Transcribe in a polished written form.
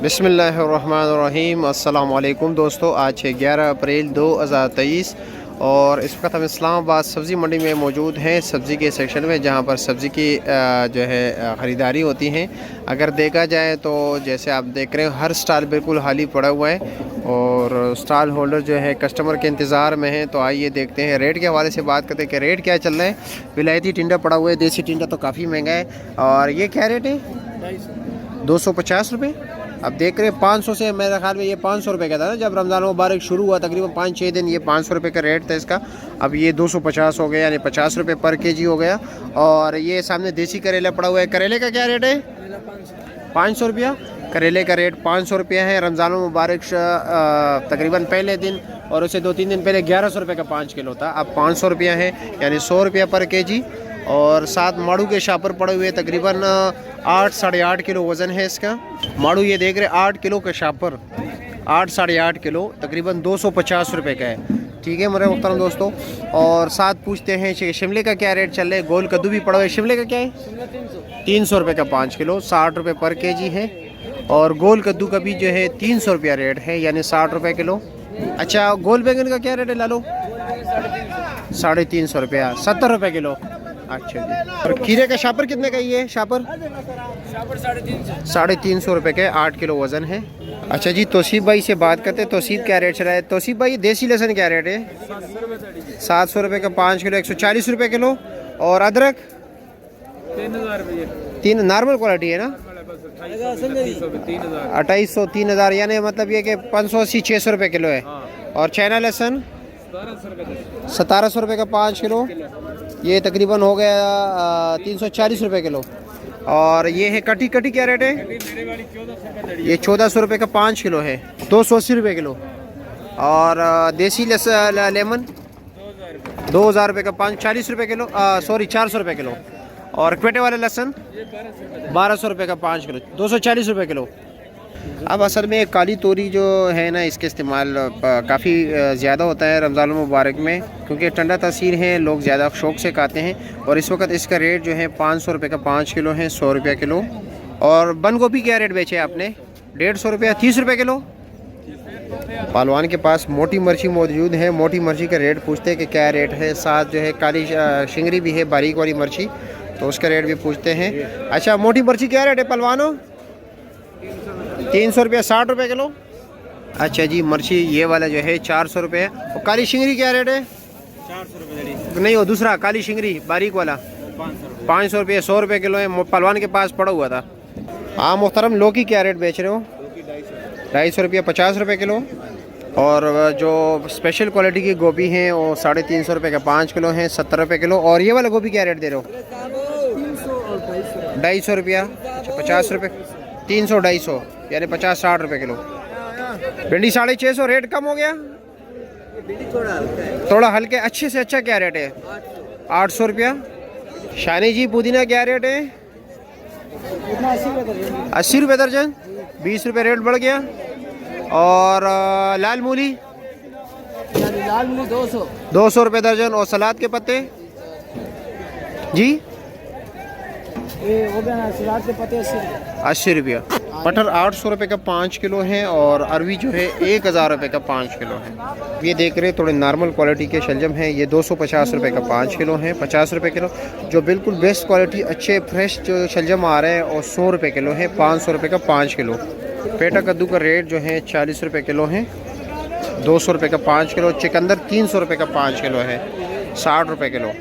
बिस्मिल्लाहिर्रहमानिर्रहीम। अस्सलाम वालेकुम दोस्तों, आज है 11 अप्रैल 2023 और इस वक्त हम इस्लामाबाद सब्ज़ी मंडी में मौजूद हैं, सब्ज़ी के सेक्शन में, जहां पर सब्ज़ी की जो है ख़रीदारी होती हैं। अगर देखा जाए तो जैसे आप देख रहे हैं हर स्टॉल बिल्कुल खाली पड़ा हुआ है और स्टॉल होल्डर जो है कस्टमर के इंतज़ार में है। तो आइए देखते हैं रेट के हवाले से बात करते हैं कि रेट क्या चल रहा है। विलायती टिंडा पड़ा हुआ है, देसी टिंडा तो काफ़ी महंगा है। और ये क्या रेट है? 250 रुपये। अब देख रहे हैं 500 से, मेरे ख्याल में ये 500 रुपये का था ना जब रमज़ान मुबारक शुरू हुआ, तकरीबन 5-6 दिन ये 500 रुपये का रेट था इसका। अब ये 250 हो गया, यानी 50 रुपये पर केजी हो गया। और ये सामने देसी करेला पड़ा हुआ है। करेले का क्या रेट है? 500 रुपया। करेले का रेट 500 रुपया है। रमज़ान मुबारक तकरीबन पहले दिन और उससे 2-3 दिन पहले 1100 रुपये का 5 किलो था, अब 500 रुपया है, यानी 100 रुपया पर केजी। और साथ माड़ू के शापर पड़े हुए तकरीबन 8-8.5 किलो वज़न है इसका। माड़ू ये देख रहे 8 किलो का शापर, 8-8.5 किलो, तकरीबन 250 रुपये का है। ठीक है मेरे मुहतरम दोस्तों। और साथ पूछते हैं शिमले का क्या रेट चल रहा है। गोल कद्दू भी पड़ा हुआ है। शिमले का क्या है? 300 रुपये का 5 किलो, 60 रुपये पर केजी है। और गोल कद्दू का भी जो है 300 रुपया रेट है, यानी 60 रुपये किलो। अच्छा, गोल बैंगन का क्या रेट है लालो? 350 रुपया, 70 रुपये किलो। अच्छा जी। और खीरे का शापर कितने का ये है? शापर 350 रुपये के 8 किलो वज़न है। अच्छा जी, तौसीफ भाई से बात करते हैं। तौसीफ क्या रेट चल रहा है? तौसीफ भाई देसी लहसुन क्या रेट है? 700 रुपये का 5 किलो, 140 रुपये किलो। और अदरक 3 नॉर्मल क्वालिटी है ना, 2800 3000, यानी मतलब ये कि 580-600 रुपये किलो है। और चाइना लहसुन 1700 रुपये का 5 किलो, ये तकरीबन हो गया 340 रुपये किलो। और ये है कटी क्या रेट है? ये 1400 रुपये का 5 किलो है, 280 रुपये किलो। और देसी लेमन 2000 रुपये का 40 रुपये किलो, 400 रुपये किलो। और क्वेटे वाले लहसुन 1200 रुपये का 5 किलो, 240 रुपये किलो। अब असल में काली तोरी जो है ना, इसके इस्तेमाल काफ़ी ज़्यादा होता है रमज़ान मुबारक में, क्योंकि ठंडा तासीर है, लोग ज़्यादा शौक़ से खाते हैं। और इस वक्त इसका रेट जो है 500 रुपये का 5 किलो है, 100 रुपये किलो। और बंद गोभी क्या रेट बेचे आपने? 150 रुपया, 30 रुपये किलो। पहलवान के पास मोटी मिर्ची मौजूद है, मोटी मिर्ची का रेट पूछते हैं कि क्या रेट है। साथ जो है काली शिंगरी भी है, बारीक वाली मिर्ची, तो उसका रेट भी पूछते हैं। अच्छा, मोटी मिर्ची क्या रेट है पहलवानों? 300 रुपया, 60 रुपये किलो। अच्छा जी, मिर्ची ये वाला जो है 400 रुपये। और काली शिंगरी क्या रेट है? 400 रुपये। नहीं, वो दूसरा काली शिंगरी बारीक वाला 500 रुपये, 100 रुपये किलो है, पहलवान के पास पड़ा हुआ था। हाँ मोहतरम, लौकी क्या रेट बेच रहे हो? 250 रुपये, 50 रुपये किलो। और जो स्पेशल क्वालिटी की गोभी हैं वो 350 रुपये का 5 किलो हैं, 70 रुपये किलो। और ये वाला गोभी क्या रेट दे रहे हो? 250 रुपया, 50 रुपये, 300-250, यानी 50-60 रुपये किलो। भिंडी 650, रेट कम हो गया, थोड़ा हल्के। अच्छे से अच्छा क्या रेट है? 800 रुपया। शानी जी, पुदीना क्या रेट है? 80 रुपये दर्जन, 20 रुपये रेट बढ़ गया। और लाल मूली 200 रुपये दर्जन। और सलाद के पत्ते जी सलाद के पत्ते 80 रुपया। मटर 800 रुपये का 5 किलो है। और अरवी जो है 1000 रुपये का 5 किलो है। ये देख रहे थोड़े नॉर्मल क्वालिटी के शलजम हैं, ये 250 रुपये का 5 किलो है, 50 रुपये किलो। जो बिल्कुल बेस्ट क्वालिटी अच्छे फ्रेश जो शलजम आ रहे हैं और 100 रुपये किलो है, 500 रुपये का 5 किलो। पेटा कद्दू का रेट जो है 40 रुपये किलो है, 200 रुपये का 5 किलो। चिकंदर 300 रुपये का 5 किलो है, 60 रुपये किलो।